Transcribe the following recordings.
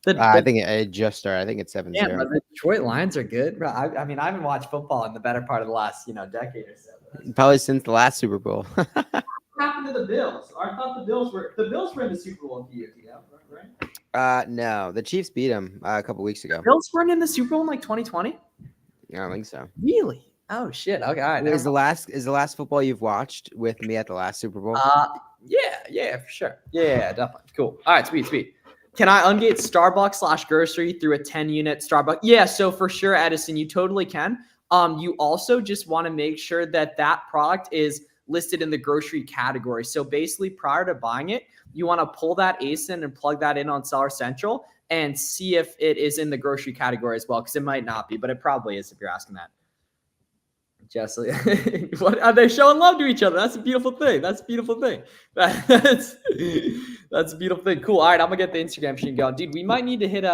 I think it just started. I think it's 7-0. Yeah, but the Detroit Lions are good, bro. I mean, I haven't watched football in the better part of the last, decade or so. Probably since the last Super Bowl. What happened to the Bills? I thought the Bills were in the Super Bowl a few years ago, right? No, the Chiefs beat them a couple weeks ago. Bills weren't in the Super Bowl in like 2020. I don't think so. Really? Oh shit. Okay, all right. Is the last football you've watched with me at the last Super Bowl? Yeah, for sure. Yeah, definitely. Cool. All right, sweet. Can I ungate Starbucks / grocery through a 10-unit Starbucks? Yeah, so for sure, Edison, you totally can. You also just want to make sure that product is listed in the grocery category. So basically, prior to buying it, you want to pull that ASIN and plug that in on Seller Central and see if it is in the grocery category as well, because it might not be, but it probably is if you're asking that. Jesse, what are they showing love to each other? That's a beautiful thing. That's a beautiful thing. That's a beautiful thing. Cool. All right, I'm gonna get the Instagram machine going, dude. We might need to hit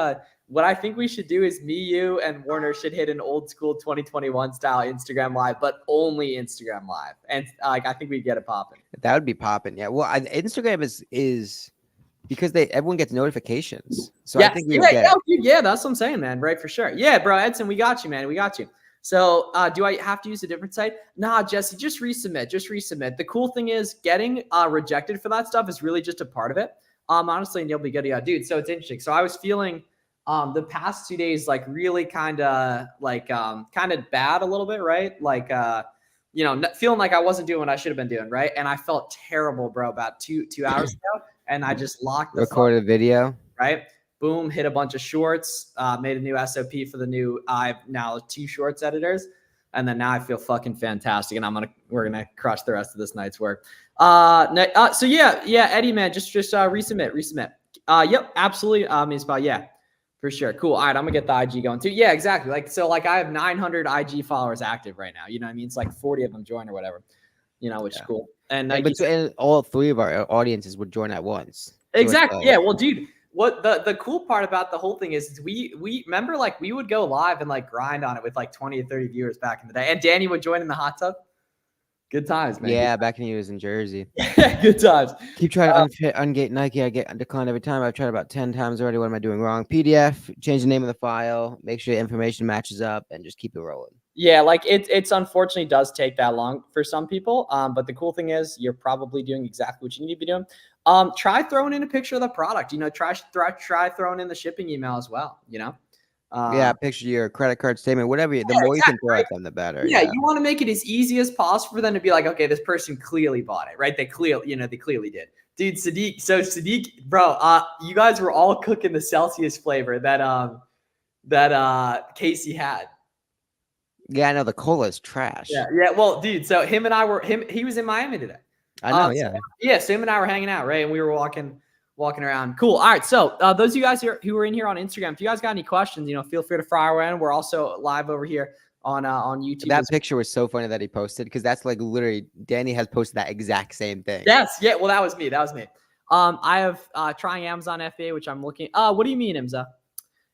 what I think we should do is me, you, and Warner should hit an old school 2021 style Instagram live, but only Instagram live, and I think we get it popping. That would be popping. Yeah. Well, Instagram is because everyone gets notifications, so yes. I think we would get it. Yeah, that's what I'm saying, man. Right, for sure. Yeah, bro, Edson, we got you, man. We got you. So do I have to use a different site? Nah, Jesse, just resubmit. The cool thing is getting rejected for that stuff is really just a part of it. Honestly, and you'll be good. Yeah, dude. So it's interesting. So I was feeling the past 2 days like really kind of bad a little bit, right? Like feeling like I wasn't doing what I should have been doing, right? And I felt terrible, bro, about two hours ago, and I just recorded a video, right? Boom, hit a bunch of shorts, made a new SOP for the new, I have now 2 shorts editors. And then now I feel fucking fantastic. And we're going to crush the rest of this night's work. So yeah, Eddie, man, just resubmit. Yep, absolutely. Yeah, for sure. Cool. All right. I'm gonna get the IG going too. Yeah, exactly. I have 900 IG followers active right now. You know what I mean? It's like 40 of them join or whatever, which is cool. And all 3 of our audiences would join at once. Exactly. Yeah. Well, dude, what the cool part about the whole thing is we remember we would go live and grind on it with 20 or 30 viewers back in the day, and Danny would join in the hot tub. Good times, man. Yeah, back when he was in Jersey. Good times. Keep trying to ungate Nike. I get declined every time. I've tried about 10 times already. What am I doing wrong? PDF, change the name of the file, make sure the information matches up, and just keep it rolling. Yeah, it's unfortunately does take that long for some people. But the cool thing is you're probably doing exactly what you need to be doing. Try throwing in a picture of the product. Try throwing in the shipping email as well. Yeah, picture your credit card statement, whatever. The more you can throw at them, the better. Yeah, you want to make it as easy as possible for them to be like, okay, this person clearly bought it, right? They clearly did. Dude, Sadiq. So Sadiq, bro, you guys were all cooking the Celsius flavor that Casey had. Yeah, I know the cola is trash. Yeah. Well, dude, so he was in Miami today. I know, yeah. So him and I were hanging out, right? And we were walking around. Cool. All right. So those of you guys here who are in here on Instagram, if you guys got any questions, feel free to fire away. We're also live over here on YouTube. That picture was so funny that he posted, because that's literally Danny has posted that exact same thing. Yes. Yeah. Well, that was me. I have trying Amazon FBA, which I'm looking. What do you mean, Imza?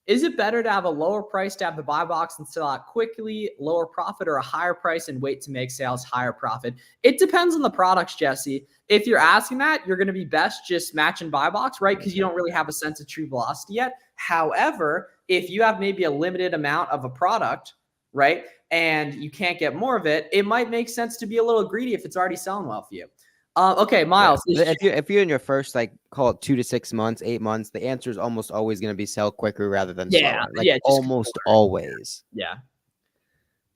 Is it better to have a lower price to have the buy box and sell out quickly, lower profit, or a higher price and wait to make sales, higher profit? It depends on the products, Jesse. If you're asking that, you're going to be best just match and buy box, right? Because you don't really have a sense of true velocity yet. However, if you have maybe a limited amount of a product, right, and you can't get more of it, it might make sense to be a little greedy if it's already selling well for you. Okay, Miles. Yeah. If you're in your first, call it 2 to 6 months, 8 months, the answer is almost always going to be sell quicker rather than slower. Almost always. Yeah.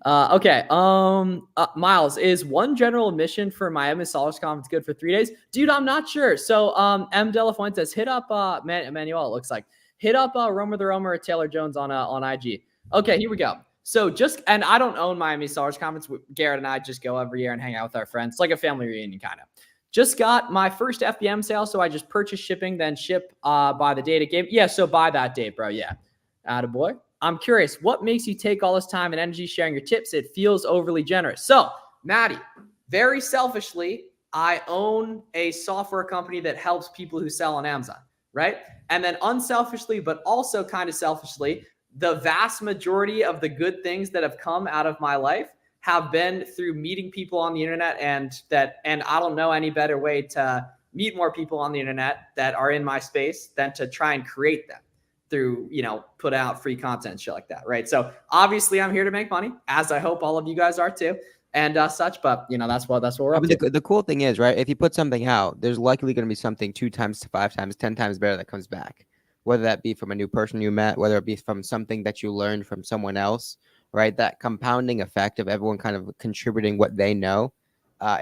Okay. Miles, is one general admission for Miami Sellers Conference good for 3 days? Dude, I'm not sure. So, M. De La Fuentes, hit up Manuel. It looks like hit up Romer the Romer or Taylor Jones on IG. Okay, here we go. So and I don't own Miami Sellers Conference. Garrett and I just go every year and hang out with our friends. It's like a family reunion kind of. Just got my first FBM sale, so I just purchased shipping, then ship by the date it gave. Yeah, so by that date, bro. Yeah. Attaboy. I'm curious, what makes you take all this time and energy sharing your tips? It feels overly generous. So, Maddie, very selfishly, I own a software company that helps people who sell on Amazon, right? And then unselfishly, but also kind of selfishly, the vast majority of the good things that have come out of my life have been through meeting people on the internet, and I don't know any better way to meet more people on the internet that are in my space than to try and create them. through, put out free content, shit like that, right? So obviously I'm here to make money, as I hope all of you guys are too, and such. But that's what we're I up mean, to. the cool thing is, right? If you put something out, there's likely going to be something 2 times to 5 times, 10 times better that comes back. Whether that be from a new person you met, whether it be from something that you learned from someone else, right? That compounding effect of everyone kind of contributing what they know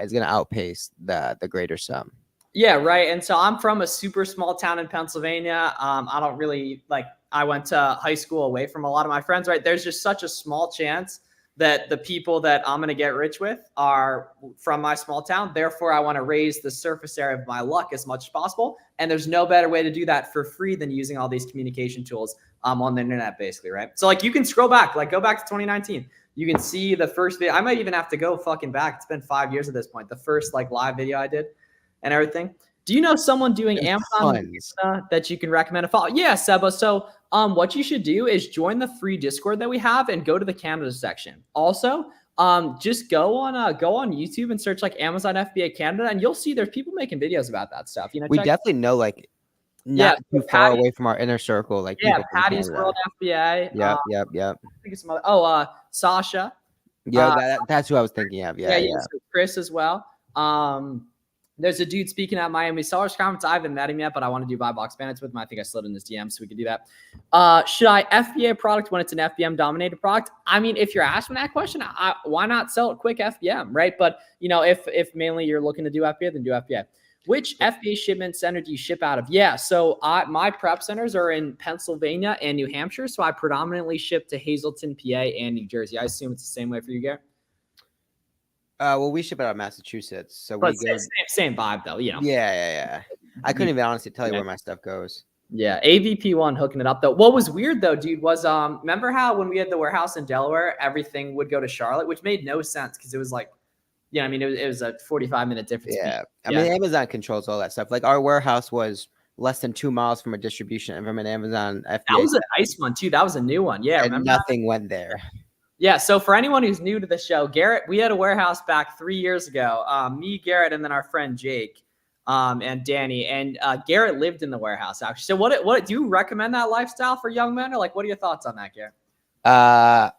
is going to outpace the greater sum. Yeah, right. And so I'm from a super small town in Pennsylvania. I don't really like, I went to high school away from a lot of my friends, right? There's just such a small chance that the people that I'm going to get rich with are from my small town. Therefore, I want to raise the surface area of my luck as much as possible. And there's no better way to do that for free than using all these communication tools on the internet, basically, right? So, like, you can scroll back, like, go back to 2019. You can see the first video. I might even have to go fucking back. It's been 5 years at this point. The first, like, live video I did and everything. Do you know someone doing There's Amazon tons. that you can recommend a follow? Yeah, Seba. So what you should do is join the free Discord that we have and go to the Canada section. Also, just go on YouTube and search like Amazon FBA Canada, and you'll see there's people making videos about that stuff. We Check. definitely know, like, Yeah, not so too far away from our inner circle, like yeah, people from Patty's Canada. World FBA. Yep, yep, yep. I think it's some other. Sasha. Yeah, that's who I was thinking of. Yeah, Yeah, yeah. so Chris as well. There's a dude speaking at Miami Sellers Conference. I haven't met him yet, but I want to do buy box bandits with him. I think I slid in his DM, so we could do that. Should I FBA a product when it's an FBM dominated product? I mean, if you're asking that question, why not sell it quick FBM, right? But if mainly you're looking to do FBA, then do FBA. Which FBA shipment center do you ship out of? Yeah, so my prep centers are in Pennsylvania and New Hampshire, so I predominantly ship to Hazleton, PA, and New Jersey. I assume it's the same way for you, Garrett. Well, we ship out of Massachusetts, so But we go. same vibe though, Yeah, yeah. I couldn't even honestly tell you where my stuff goes. Yeah, AVP1 hooking it up though. What was weird though, dude, was remember how when we had the warehouse in Delaware, everything would go to Charlotte, which made no sense because it was like, I mean, it was a 45-minute difference. Yeah, I mean, Amazon controls all that stuff. Like our warehouse was less than 2 miles from a distribution and from an Amazon FBA. That was a nice one too. That was a new one. Yeah, and remember nothing that? went there. Yeah, so for anyone who's new to the show, Garrett, we had a warehouse back 3 years ago. Me, Garrett, and then our friend Jake, and Danny. And Garrett lived in the warehouse actually. So what do you recommend that lifestyle for young men, or like what are your thoughts on that, Garrett? I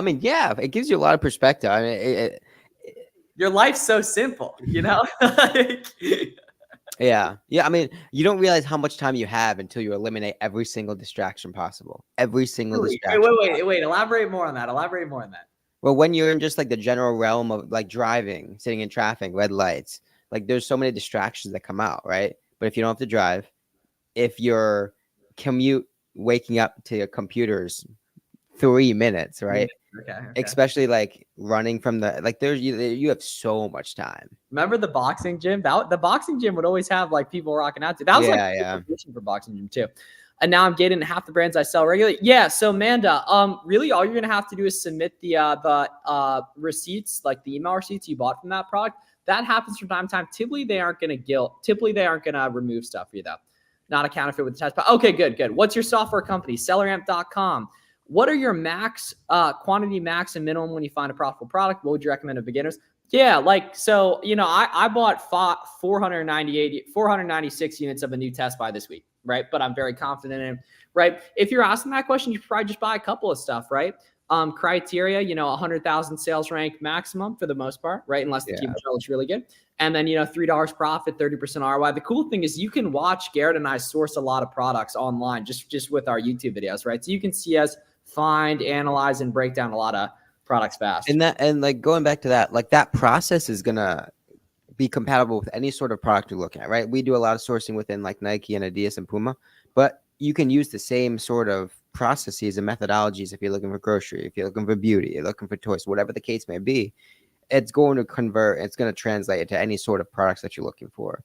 mean, yeah, it gives you a lot of perspective. I mean, your life's so simple, Yeah. I mean, you don't realize how much time you have until you eliminate every single distraction possible. Every single distraction. Wait. Elaborate more on that. Well, when you're in just like the general realm of like driving, sitting in traffic, red lights, like there's so many distractions that come out, right? But if you don't have to drive, if your commute waking up to your computers 3 minutes, right? Okay. Especially like running from the like there's you have so much time. Remember the boxing gym? The boxing gym would always have like people rocking out to. That was like for boxing gym too. And now I'm getting half the brands I sell regularly. Yeah. So Manda, really all you're gonna have to do is submit the receipts, like the email receipts you bought from that product. That happens from time to time. Typically they aren't gonna remove stuff for you though. Not a counterfeit with the test. But okay, good. What's your software company? Selleramp.com. What are your max quantity max and minimum when you find a profitable product? What would you recommend to beginners? Yeah, like, so, I bought 496 units of a new test buy this week, right? But I'm very confident in it, right? If you're asking that question, you probably just buy a couple of stuff, right? Criteria, 100,000 sales rank maximum for the most part, right? Unless the team is really good. And then, $3 profit, 30% ROI. The cool thing is you can watch Garrett and I source a lot of products online just with our YouTube videos, right? So you can see us find, analyze, and break down a lot of products fast. And like going back to that, like that process is gonna be compatible with any sort of product you're looking at, right? We do a lot of sourcing within like Nike and Adidas and Puma, but you can use the same sort of processes and methodologies if you're looking for grocery, if you're looking for beauty, you're looking for toys, whatever the case may be. It's going to convert. It's going to translate into any sort of products that you're looking for.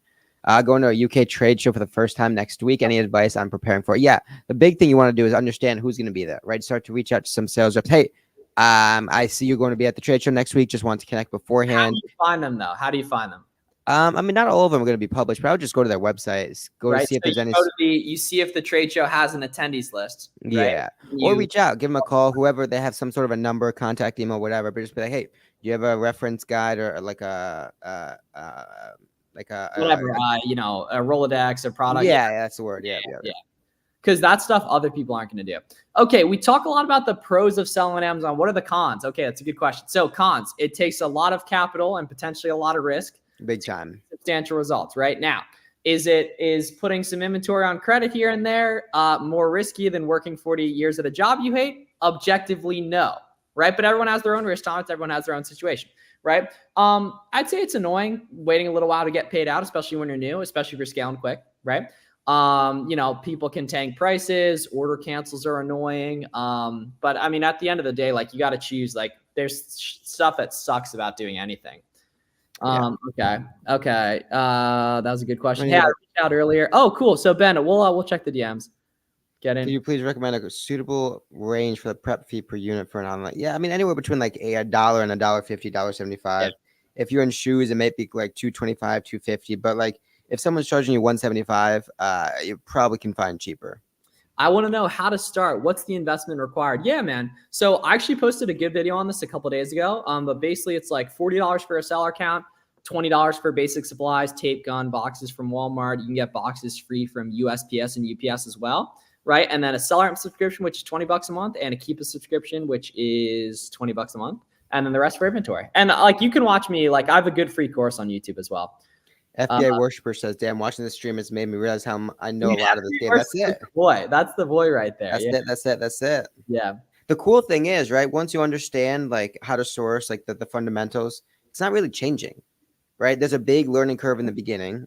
Going to a UK trade show for the first time next week. Any advice on preparing for it? Yeah, the big thing you want to do is understand who's going to be there, right? Start to reach out to some sales reps. Hey, I see you're going to be at the trade show next week. Just want to connect beforehand. How do you find them, though? How do you find them? I mean, not all of them are going to be published, but I would just go to their websites, to see if there's any. You see if the trade show has an attendees list. Right? Yeah, or reach out, give them a call, whoever they have some sort of a number, contact email, whatever. But just be like, hey, do you have a reference guide or like a whatever, a Rolodex or product. Yeah, that's the word. Yeah. because that's stuff other people aren't going to do. Okay, we talk a lot about the pros of selling on Amazon. What are the cons? Okay, that's a good question. So cons, it takes a lot of capital and potentially a lot of risk. Big time. Substantial results, right? Now, is putting some inventory on credit here and there more risky than working 40 years at a job you hate? Objectively, no, right? But everyone has their own risk tolerance. Everyone has their own situation, right? I'd say it's annoying waiting a little while to get paid out, especially when you're new, especially if you're scaling quick, right? People can tank prices, order cancels are annoying. But I mean, at the end of the day, like you got to choose, like there's stuff that sucks about doing anything. Okay. That was a good question. Hey, I reached out earlier. Oh, cool. So Ben, we'll check the DMs. Get in. Can you please recommend a suitable range for the prep fee per unit for an online? Yeah, I mean anywhere between like $1 and $1.50, $1.75. Yeah. If you're in shoes, it might be like $2.25, $2.50. But like if someone's charging you $1.75, you probably can find cheaper. I want to know how to start. What's the investment required? Yeah, man. So I actually posted a good video on this a couple days ago. But basically it's like $40 for a seller account, $20 for basic supplies, tape, gun, boxes from Walmart. You can get boxes free from USPS and UPS as well, right? And then a seller subscription, which is $20 a month, and a Keepa subscription, which is $20 a month, and then the rest for inventory. And like you can watch me, like I have a good free course on YouTube as well. FBA worshiper says, "Damn, watching this stream has made me realize how I know a lot of this game." That's it. Boy, that's the boy right there. That's it. Yeah. The cool thing is, right? Once you understand like how to source, like the fundamentals, it's not really changing, right? There's a big learning curve in the beginning,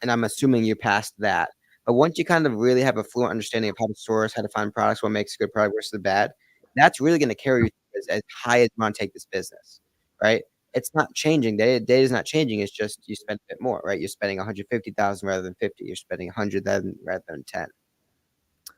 and I'm assuming you passed that. But once you kind of really have a fluent understanding of how to source, how to find products, what makes a good product versus the bad, that's really going to carry you as high as you want to take this business, right? It's not changing. Data is not changing. It's just you spend a bit more, right? You're spending 150,000 rather than 50. You're spending 100 rather than 10.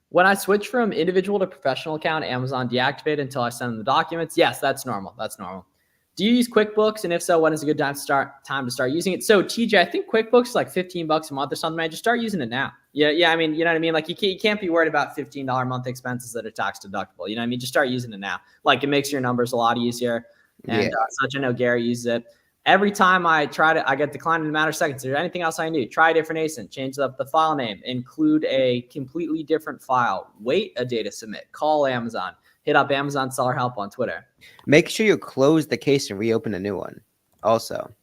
When I switch from individual to professional account, Amazon deactivated until I send them the documents. Yes, that's normal. That's normal. Do you use QuickBooks? And if so, when is a good time to start using it? So TJ, I think QuickBooks is like $15 a month or something. I just start using it now. Yeah. I mean, you know what I mean? Like you can't be worried about $15 a month expenses that are tax deductible. You know what I mean? Just start using it now. Like it makes your numbers a lot easier. And such I know Gary uses it. Every time I get declined in a matter of seconds. Is there anything else I need? Try a different ASIN. Change up the file name. Include a completely different file. Wait a day to submit. Call Amazon. Hit up Amazon Seller Help on Twitter. Make sure you close the case and reopen a new one. Also.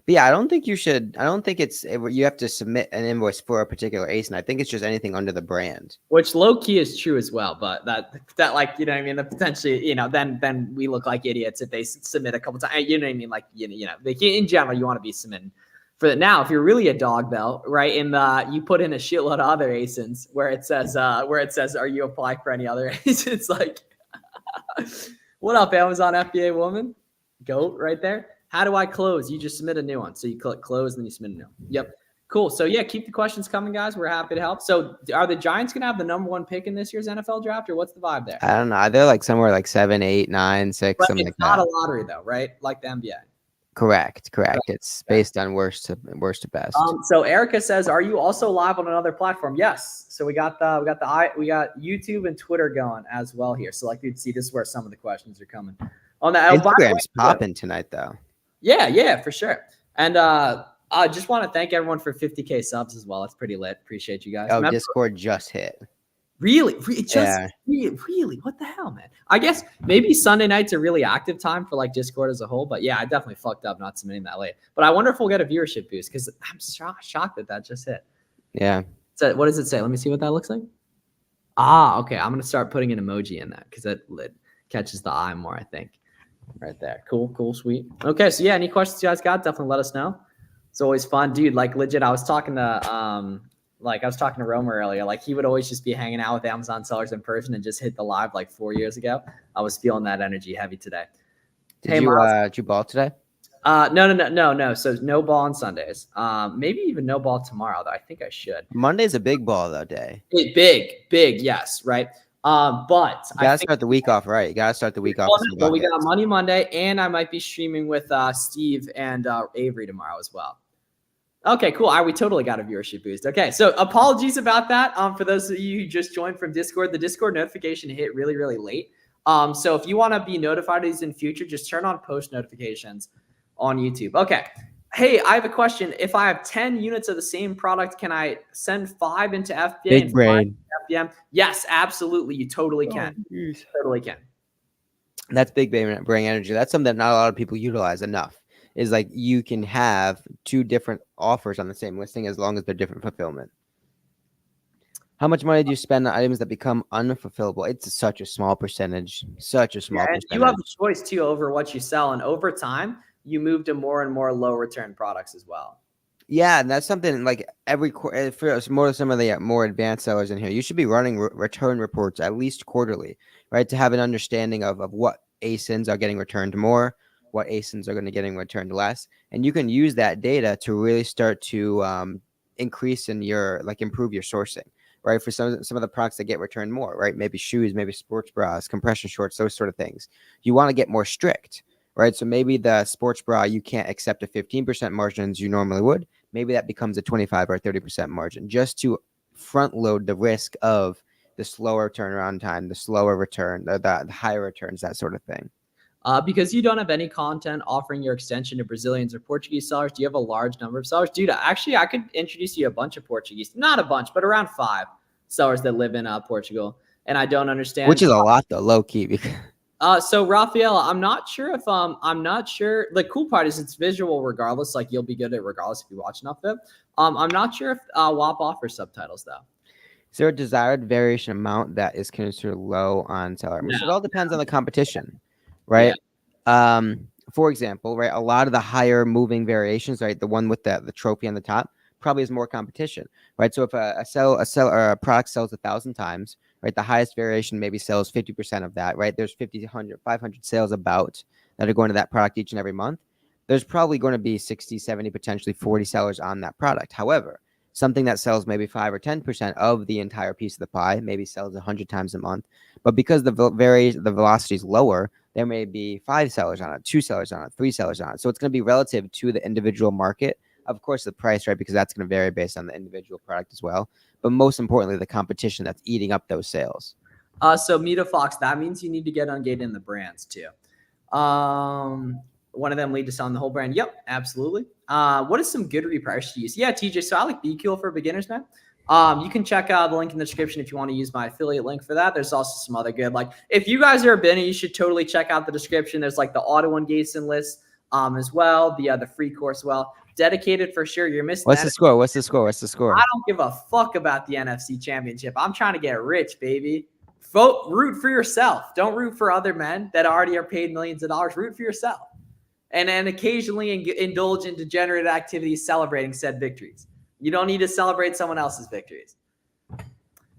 But yeah, I don't think it's you have to submit an invoice for a particular ASIN. I think it's just anything under the brand. Which low key is true as well, but that like, you know what I mean? The potentially, you know, then we look like idiots if they submit a couple times. You know what I mean? Like, you know, in general, you want to be submitting for that. Now, if you're really a dog though, right? You put in a shitload of other ASINs where it says, are you applying for any other ASINs? Like, what up, Amazon FBA woman? Goat right there. How do I close? You just submit a new one. So you click close and then you submit a new one. Yep. Cool. So yeah, keep the questions coming, guys. We're happy to help. So are the Giants going to have the #1 pick in this year's NFL draft, or what's the vibe there? I don't know. They're like somewhere like 7, 8, 9, 6, but something like that. It's not a lottery though, right? Like the NBA. Correct. It's based on worst to best. So Erica says, "Are you also live on another platform?" Yes. So we got YouTube and Twitter going as well here. So like you'd see, this is where some of the questions are coming. On the Instagram's popping tonight though. Yeah, for sure. And I just want to thank everyone for 50K subs as well. That's pretty lit. Appreciate you guys. Oh, Discord just hit. Really? Really? What the hell, man? I guess maybe Sunday night's a really active time for like Discord as a whole. But yeah, I definitely fucked up not submitting that late. But I wonder if we'll get a viewership boost because I'm shocked that just hit. Yeah. So what does it say? Let me see what that looks like. Okay. I'm going to start putting an emoji in that because that catches the eye more, I think. Right there. Cool, sweet. Okay, so yeah, any questions you guys got, definitely let us know. It's always fun, dude. Like legit, I was talking to Romer earlier. Like he would always just be hanging out with Amazon sellers in person and just hit the live like 4 years ago. I was feeling that energy heavy today. Did you ball today? No. So no ball on Sundays. Maybe even no ball tomorrow, though. I think I should. Monday's a big ball though day. Big, yes, right. But you gotta start the week off right. You gotta start the week off. Well, we got Money Monday, and I might be streaming with Steve and Avery tomorrow as well. Okay, cool. We totally got a viewership boost. Okay, so apologies about that. For those of you who just joined from Discord, the Discord notification hit really, really late. So if you want to be notified of these in future, just turn on post notifications on YouTube. Okay. Hey, I have a question. If I have 10 units of the same product, can I send 5 into FBA Big and 5 brain. into FBM? Yes, absolutely. You totally can. Totally can. That's big brain energy. That's something that not a lot of people utilize enough. Is like you can have 2 different offers on the same listing as long as they're different fulfillment. How much money do you spend on items that become unfulfillable? It's such a small percentage. Such a Yeah, small and you have percentage. a choice too over what you sell, and over time, you move to more and more low return products as well. Yeah, and that's something like for some of the more advanced sellers in here, you should be running return reports at least quarterly, right? To have an understanding of what ASINs are getting returned more, what ASINs are going to getting returned less, and you can use that data to really start to increase in your improve your sourcing, right? For some of the products that get returned more, right? Maybe shoes, maybe sports bras, compression shorts, those sort of things. You want to get more strict, right? So maybe the sports bra you can't accept a 15% margin as you normally would. Maybe that becomes a 25 or 30% margin just to front load the risk of the slower turnaround time, the slower return, the higher returns, that sort of thing. Because you don't have any content offering your extension to Brazilians or Portuguese sellers, do you have a large number of sellers? Dude, actually, I could introduce you a bunch of Portuguese, not a bunch, but around 5 sellers that live in Portugal. And I don't understand. Which is a lot though, low key. Because So Raphael, I'm not sure if I'm not sure. The cool part is it's visual regardless. Like you'll be good at it regardless if you watch enough of it. I'm not sure if WAP offers subtitles though. is there a desired variation amount that is considered low on seller? No. It all depends on the competition, Yeah. right? For example, right, a lot of the higher moving variations, right, the one with the trophy on the top probably has more competition, right? So if a seller or a product sells 1,000 times, right, the highest variation maybe sells 50% of that, right? There's 50, 100, 500 sales about that are going to that product each and every month. There's probably going to be 60, 70, potentially 40 sellers on that product. However, something that sells maybe 5 or 10% of the entire piece of the pie maybe sells 100 times a month, but because the velocity is lower, there may be 5 sellers on it, 2 sellers on it, 3 sellers on it. So it's going to be relative to the individual market. Of course, the price, right? Because that's going to vary based on the individual product as well. But most importantly, the competition that's eating up those sales. So Meta Fox, that means you need to get ungated in the brands too. One of them lead to selling the whole brand. Yep, absolutely. What is some good reprice to use? Yeah, TJ. So I like BQL for beginners, man. You can check out the link in the description if you want to use my affiliate link for that. There's also some other good, like if you guys are a Benny, you should totally check out the description. There's like the auto engagement list as well, the free course. Well, dedicated for sure. You're missing. What's the score? What's the score? What's the score? I don't give a fuck about the NFC Championship. I'm trying to get rich, baby. Vote, root for yourself. Don't root for other men that already are paid millions of dollars. Root for yourself. And then occasionally indulge in degenerate activities celebrating said victories. You don't need to celebrate someone else's victories.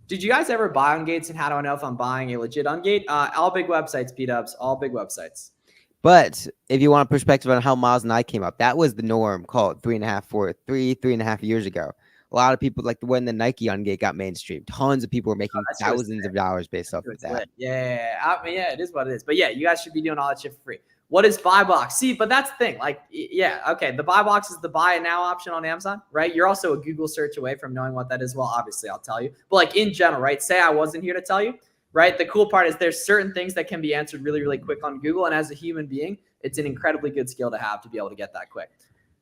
Did you guys ever buy Ungates, and how do I know if I'm buying a legit Ungate? All big websites, P-dubs, all big websites. But if you want a perspective on how Miles and I came up, that was the norm called 3.5 years ago. A lot of people, like when the Nike Ungate got mainstream, tons of people were making thousands of dollars based off of that. Yeah. I mean, yeah, it is what it is. But yeah, you guys should be doing all that shit for free. What is buy box? See, but that's the thing. Like, yeah, okay. The buy box is the buy it now option on Amazon, right? You're also a Google search away from knowing what that is. Well, obviously, I'll tell you. But like in general, right? Say I wasn't here to tell you, right? The cool part is there's certain things that can be answered really, really quick on Google. And as a human being, it's an incredibly good skill to have to be able to get that quick.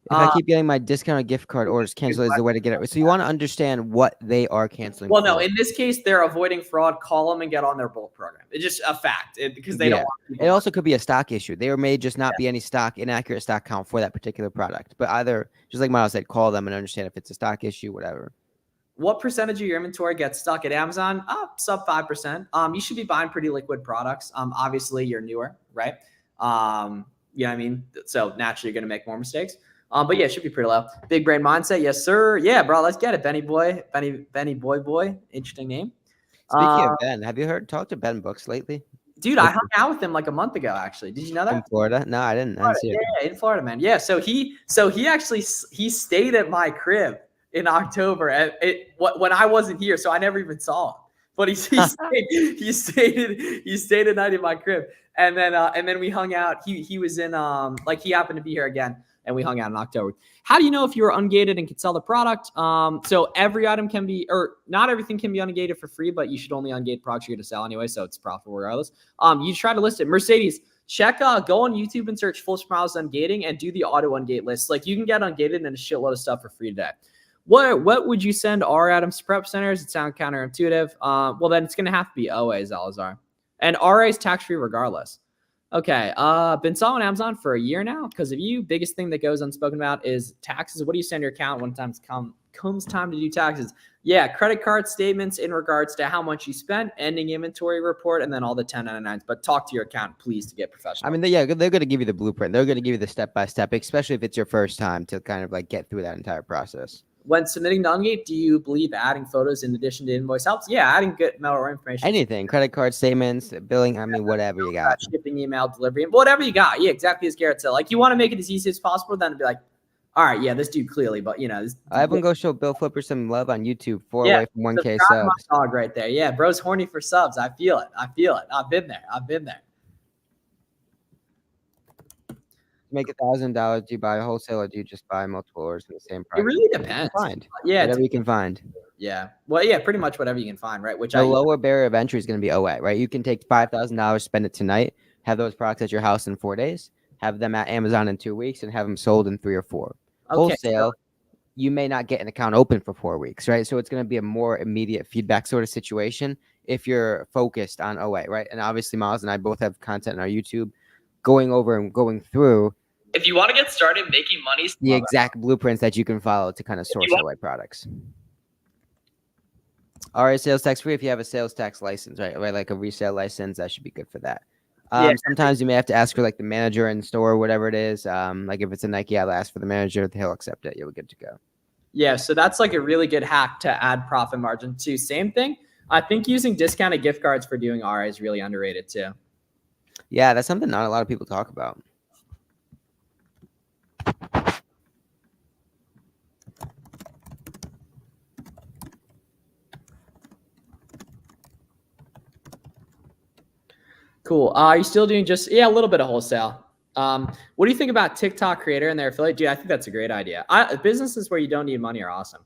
If I keep getting my discounted gift card orders canceled, is the way to get it. So you want to understand what they are canceling. Well, no, in this case, they're avoiding fraud. Call them and get on their bulk program. It's just a fact because they don't want people. It also could be a stock issue. There may just not be any inaccurate stock count for that particular product. But either, just like Miles said, call them and understand if it's a stock issue, whatever. What percentage of your inventory gets stuck at Amazon? Sub 5%. You should be buying pretty liquid products. Obviously, you're newer, right? You know what I mean? So naturally, you're going to make more mistakes. But yeah, it should be pretty low. Big brain mindset. Yes, sir. Yeah, bro. Let's get it. Benny boy. Benny boy. Interesting name. Speaking of Ben, have you talked to Ben Books lately? Dude, I hung out with him like a month ago, actually. Did you know that? In Florida? No, I didn't. See it. Yeah, in Florida, man. Yeah. So he actually stayed at my crib in October when I wasn't here. So I never even saw him. But he stayed a night in my crib. And then we hung out. He was in he happened to be here again. And we hung out in October. How do you know if you are ungated and can sell the product? So every item can be, or not everything can be ungated for free, but you should only ungate products you're going to sell anyway, so it's profitable regardless. You try to list it. Mercedes, Go on YouTube and search Flips4miles ungating and do the auto ungate list. Like, you can get ungated and a shitload of stuff for free today. What would you send R Adams to prep centers? It sounds counterintuitive. Well, then it's going to have to be OA, Zalazar. And RA is tax-free regardless. Okay. Been selling Amazon for a year now because of you. Biggest thing that goes unspoken about is taxes. What do you send your account when comes time to do taxes? Yeah, credit card statements in regards to how much you spent, ending inventory report, and then all the 1099s. But talk to your accountant, please, to get professional. I mean, they're going to give you the blueprint. They're going to give you the step-by-step, especially if it's your first time, to kind of like get through that entire process. When submitting to Ungate, do you believe adding photos in addition to invoice helps? Yeah, adding good mail information. Anything, credit card statements, billing, I mean, whatever you got. Shipping, email, delivery, whatever you got. Yeah, exactly as Garrett said. Like, you want to make it as easy as possible, then to be like, all right, yeah, this dude clearly, but you know. Everyone go show Bill Flipper some love on YouTube. Away from 1K subs. My dog right there. Yeah, bro's horny for subs. I feel it. I've been there. Make $1,000. Do you buy a wholesale or do you just buy multiple orders in the same price? It really depends. Yeah, whatever you can find. Yeah, well, yeah, pretty much whatever you can find, right? Which the lower barrier of entry is going to be OA, right? You can take $5,000, spend it tonight, have those products at your house in 4 days, have them at Amazon in 2 weeks, and have them sold in 3 or 4. Okay, wholesale, you may not get an account open for 4 weeks, right? So it's going to be a more immediate feedback sort of situation if you're focused on OA, right? And obviously, Miles and I both have content on our YouTube going over and going through. If you want to get started making money, the exact blueprints that you can follow to kind of source OA products. RA sales tax free if you have a sales tax license, right? Like a resale license, that should be good for that. Sometimes you may have to ask for like the manager in store or whatever it is. Like if it's a Nike, I'll ask for the manager. He'll accept it. You're good to go. Yeah, so that's like a really good hack to add profit margin too. Same thing. I think using discounted gift cards for doing RA is really underrated too. Yeah, that's something not a lot of people talk about. Cool. Are you still doing just a little bit of wholesale? What do you think about TikTok creator and their affiliate? Dude, I think that's a great idea. Businesses where you don't need money are awesome.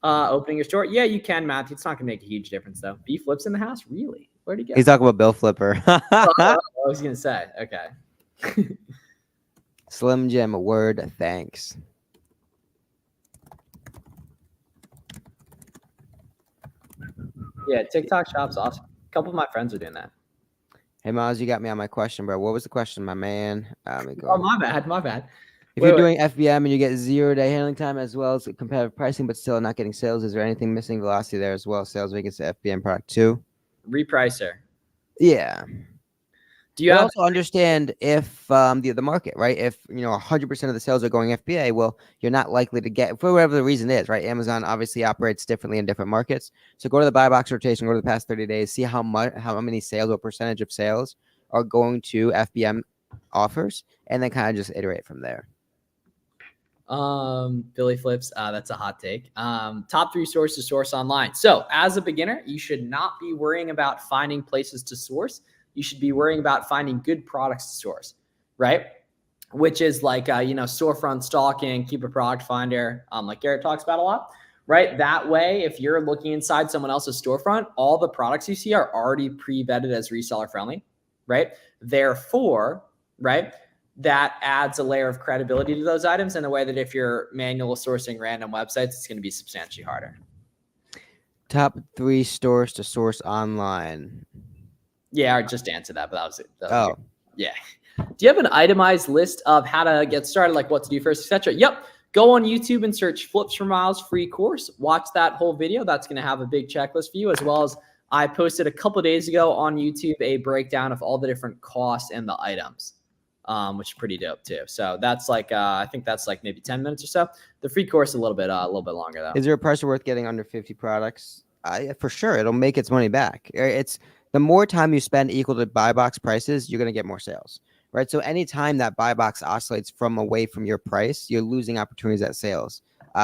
Opening your store, yeah, you can, Matthew. It's not gonna make a huge difference though. B Flips in the house, really? Where'd he go? He's talking about Bill Flipper. I was gonna say, okay. Slim Jim, a word, thanks. Yeah, TikTok shop's awesome. A couple of my friends are doing that. Hey, Miles, you got me on my question, bro. What was the question, my man? Oh, my bad. If you're doing FBM and you get 0-day handling time as well as competitive pricing, but still not getting sales, is there anything missing velocity there as well? Sales vacancy FBM product too? Repricer. Yeah. Do you also understand if the market, right? If 100% of the sales are going FBA, well, you're not likely to get, for whatever the reason is, right? Amazon obviously operates differently in different markets. So go to the buy box rotation, go to the past 30 days, see how many sales or percentage of sales are going to FBM offers, and then kind of just iterate from there. Billy Flips, that's a hot take. Top 3 sources to source online. So as a beginner, you should not be worrying about finding places to source. You should be worrying about finding good products to source, right? Which is like, storefront stalking, keep a product finder, like Garrett talks about a lot, right? That way, if you're looking inside someone else's storefront, all the products you see are already pre-vetted as reseller friendly, right? Therefore, right, that adds a layer of credibility to those items in a way that if you're manual sourcing random websites, it's going to be substantially harder. Top 3 stores to source online. Yeah, I just answered that, but that was it. Oh, yeah. Do you have an itemized list of how to get started, like what to do first, etc.? Yep. Go on YouTube and search Flips4miles free course. Watch that whole video. That's going to have a big checklist for you, as well as I posted a couple of days ago on YouTube a breakdown of all the different costs and the items, which is pretty dope too. So that's like, I think that's like maybe 10 minutes or so. The free course is a little bit longer though. Is there a price worth getting under 50 products? For sure, it'll make its money back. It's the more time you spend equal to buy box prices, you're going to get more sales, right? So anytime that buy box oscillates from away from your price, you're losing opportunities at sales.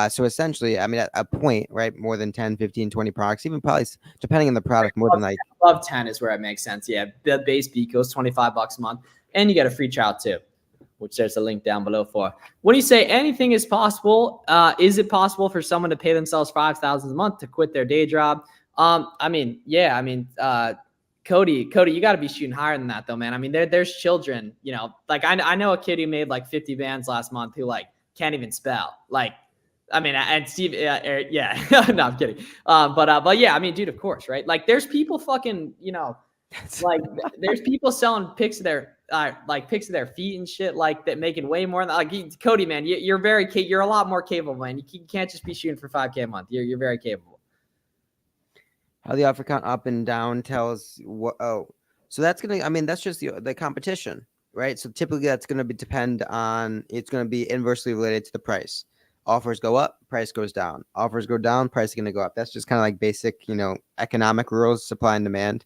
So essentially, I mean, at a point, right, more than 10, 15, 20 products, even probably depending on the product, more than like above 10 is where it makes sense. Yeah, the base beat goes $25 a month, and you get a free trial too, which there's a link down below for. When you say anything is possible, is it possible for someone to pay themselves $5,000 a month to quit their day job? Cody, you got to be shooting higher than that, though, man. I mean, there's children, you know, like I know a kid who made like 50 bands last month who like can't even spell. Like, I mean, and Steve, yeah, no, I'm kidding. But yeah, I mean, dude, of course, right? Like, there's people fucking, you know, like there's people selling pics of their pics of their feet and shit like that, making way more than like Cody, man. You're a lot more capable, man. You can't just be shooting for 5K a month. You're very capable. How the offer count up and down tells what. Oh, so that's gonna. I mean, that's just the competition, right? So typically, that's gonna depend on. It's gonna be inversely related to the price. Offers go up, price goes down. Offers go down, price is gonna go up. That's just kind of like basic, economic rules, supply and demand.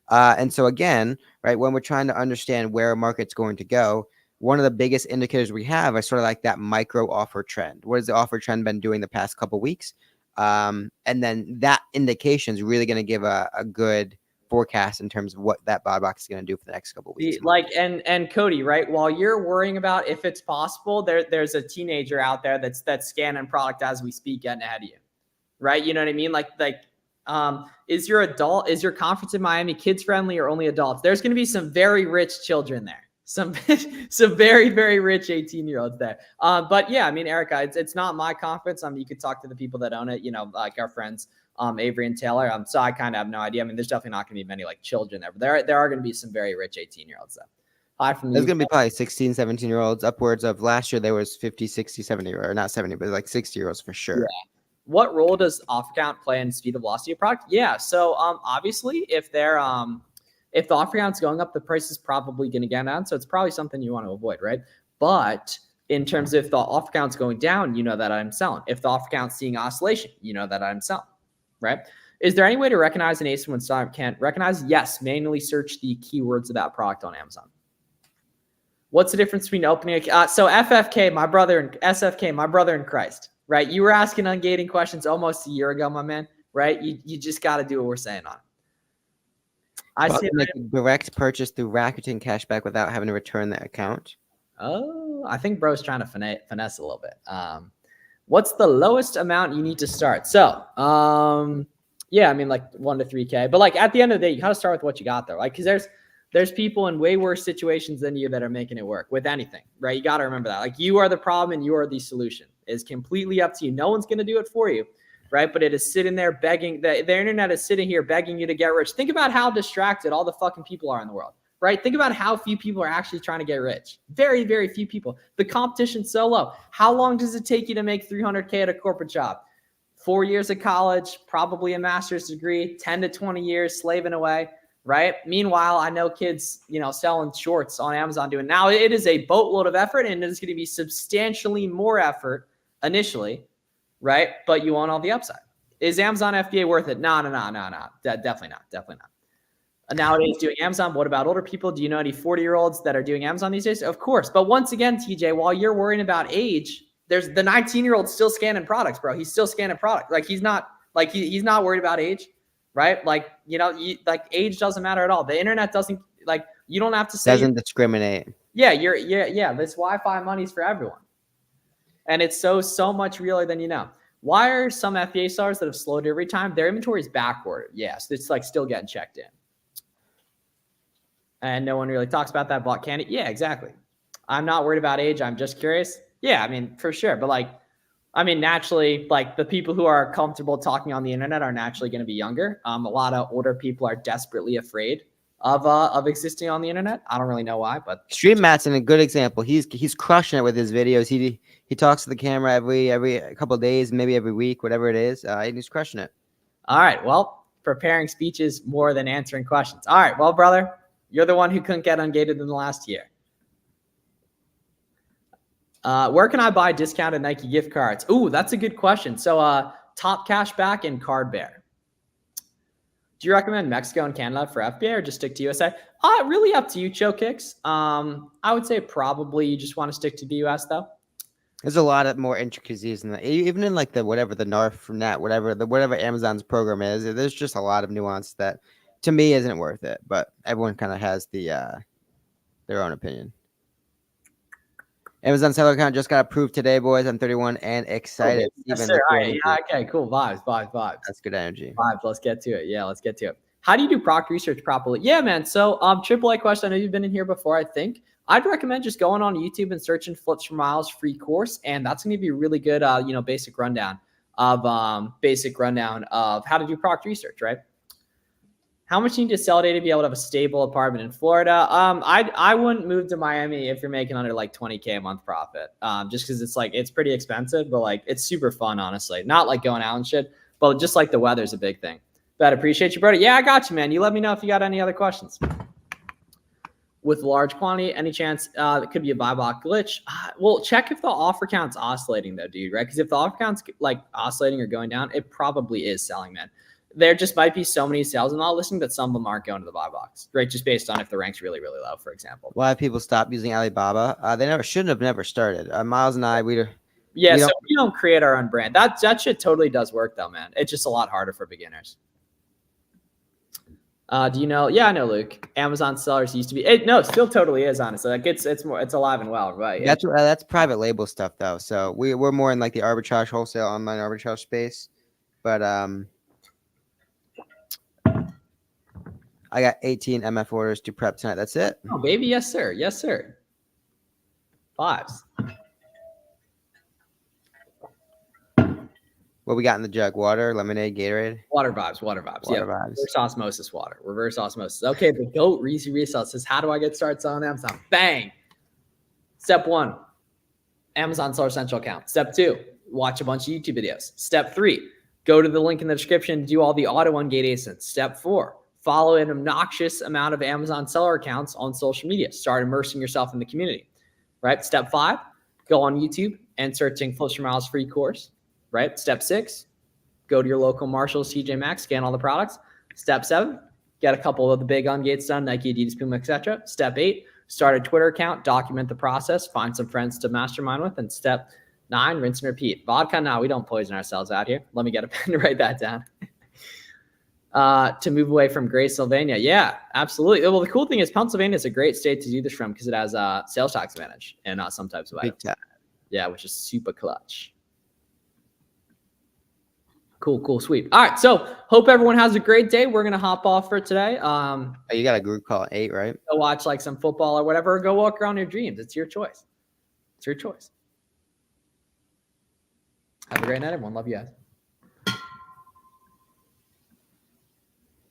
And so again, right, when we're trying to understand where a market's going to go, one of the biggest indicators we have is sort of like that micro offer trend. What has the offer trend been doing the past couple of weeks? And then that indication is really going to give a good forecast in terms of what that buy box is going to do for the next couple of weeks. Like, and Cody, right? While you're worrying about if it's possible, there's a teenager out there that's scanning product as we speak, getting ahead of you, right? You know what I mean? Like, is your conference in Miami kids friendly or only adults? There's going to be some very rich children there. Some very, very rich 18-year-olds there. But yeah, I mean, Erica, it's not my conference. You could talk to the people that own it, you know, like our friends, Avery and Taylor. So I kind of have no idea. I mean, there's definitely not going to be many like children there, but there are going to be some very rich 18-year-olds though. Hi from There's going to be probably 16, 17-year-olds, upwards of last year. There was 50, 60, 70, or not 70, but like 60-year-olds for sure. Yeah. What role does offer count play in speed of velocity of product? Yeah. So obviously if if the offer count's going up, the price is probably going to get down. So it's probably something you want to avoid, right? But in terms of if the offer count's going down, you know that I'm selling. If the offer count's seeing oscillation, you know that I'm selling, right? Is there any way to recognize an ASIN when someone can't recognize? Yes, manually search the keywords of that product on Amazon. What's the difference between opening so FFK, my brother, and SFK, my brother in Christ, right? You were asking ungating questions almost a year ago, my man, right? You just got to do what we're saying on it. I see like direct purchase through Rakuten cashback without having to return the account. Oh, I think bro's trying to finesse a little bit. What's the lowest amount you need to start? So, yeah, I mean like 1 to 3K, but like at the end of the day, you gotta start with what you got though, like because there's people in way worse situations than you that are making it work with anything, right? You got to remember that. Like you are the problem and you are the solution. It's completely up to you. No one's gonna do it for you. Right. But it is sitting there begging the internet is sitting here begging you to get rich. Think about how distracted all the fucking people are in the world. Right. Think about how few people are actually trying to get rich. Very, very few people. The competition's so low. How long does it take you to make 300K at a corporate job? 4 years of college, probably a master's degree, 10 to 20 years slaving away. Right. Meanwhile, I know kids, you know, selling shorts on Amazon doing now. It is a boatload of effort and it is going to be substantially more effort initially. Right. But you want all the upside. Is Amazon FBA worth it? No. Definitely not. Nowadays doing Amazon. What about older people? Do you know any 40-year-olds that are doing Amazon these days? Of course. But once again, TJ, while you're worrying about age, there's the 19-year-old still scanning products, bro. He's still scanning products. Like he's not worried about age. Right. Like, you know, like age doesn't matter at all. The internet doesn't like you don't have to say doesn't discriminate. Yeah. This Wi-Fi money's for everyone. And it's so much realer than you know. Why are some FBA sellers that have slowed every time? Their inventory is backordered. Yes, it's like still getting checked in. And no one really talks about that. Bought candy. Yeah, exactly. I'm not worried about age. I'm just curious. Yeah, I mean, for sure. But like, I mean, naturally, like the people who are comfortable talking on the internet are naturally going to be younger. A lot of older people are desperately afraid of existing on the internet. I don't really know why, but Stream Matt's a good example. He's crushing it with his videos. He talks to the camera every couple of days, maybe every week, whatever it is. And he's crushing it. All right. Well, preparing speeches more than answering questions. All right. Well, brother, you're the one who couldn't get ungated in the last year. Where can I buy discounted Nike gift cards? Ooh, that's a good question. So Top Cashback and Card Bear. Do you recommend Mexico and Canada for FBA or just stick to USA? Really up to you, Choe Kicks. I would say probably you just want to stick to the US though. There's a lot of more intricacies in that. Even in like the NARF from that, whatever Amazon's program is, there's just a lot of nuance that to me isn't worth it. But everyone kind of has their own opinion. Amazon seller account just got approved today, boys. I'm 31 and excited. Yes, sir. All right. Yeah, okay, cool. Vibes. That's good energy. Vibes. Let's get to it. Yeah, let's get to it. How do you do product research properly? Yeah, man. So AAA question. I know you've been in here before, I think. I'd recommend just going on YouTube and searching Flips4miles free course, and that's going to give you a really good, basic rundown of how to do product research, right? How much you need to sell data to be able to have a stable apartment in Florida? I wouldn't move to Miami if you're making under like 20K a month profit. Just because it's pretty expensive, but like it's super fun, honestly. Not like going out and shit, but just like the weather's a big thing. But appreciate you, brother. Yeah, I got you, man. You let me know if you got any other questions. With large quantity, any chance it could be a buy block glitch? Well, check if the offer count's oscillating though, dude, right? Because if the offer count's like oscillating or going down, it probably is selling, man. There just might be so many sales in all listing that some of them aren't going to the buy box, right? Just based on if the rank's really, really low, for example. Why have people stopped using Alibaba? They shouldn't have never started. Miles and I, so we don't create our own brand. That shit totally does work though, man. It's just a lot harder for beginners. Do you know? Yeah, I know, Luke. Amazon sellers used to be. It still totally is, honestly. Like it's alive and well, right? That's private label stuff though. So we're more in like the arbitrage wholesale online arbitrage space. But I got 18 MF orders to prep tonight. That's it. Oh, baby. Yes, sir. Yes, sir. Fives. What we got in the jug? Water, lemonade, Gatorade? Water vibes. Yeah. Reverse osmosis water. Reverse osmosis. Okay, the GOAT Reese Resell says, how do I get started selling Amazon? Bang. Step 1, Amazon Seller Central account. Step 2, watch a bunch of YouTube videos. Step 3, go to the link in the description, do all the auto ungate ASINs. Step 4, follow an obnoxious amount of Amazon seller accounts on social media. Start immersing yourself in the community, right? Step 5, go on YouTube and searching Flips4miles free course, right? Step 6, go to your local Marshalls, TJ Maxx, scan all the products. Step 7, get a couple of the big ungates done, Nike, Adidas, Puma, etc. Step 8, start a Twitter account, document the process, find some friends to mastermind with. And step 9, rinse and repeat. Vodka, no, we don't poison ourselves out here. Let me get a pen to write that down. To move away from gray Sylvania. Yeah, absolutely. Well, the cool thing is Pennsylvania is a great state to do this from because it has a sales tax advantage and some types of items. Yeah, which is super clutch. Cool, sweet. All right, so hope everyone has a great day. We're gonna hop off for today. You got a group call at 8, right? Go watch like some football or whatever. Or go walk around your dreams. It's your choice. Have a great night, everyone. Love you guys.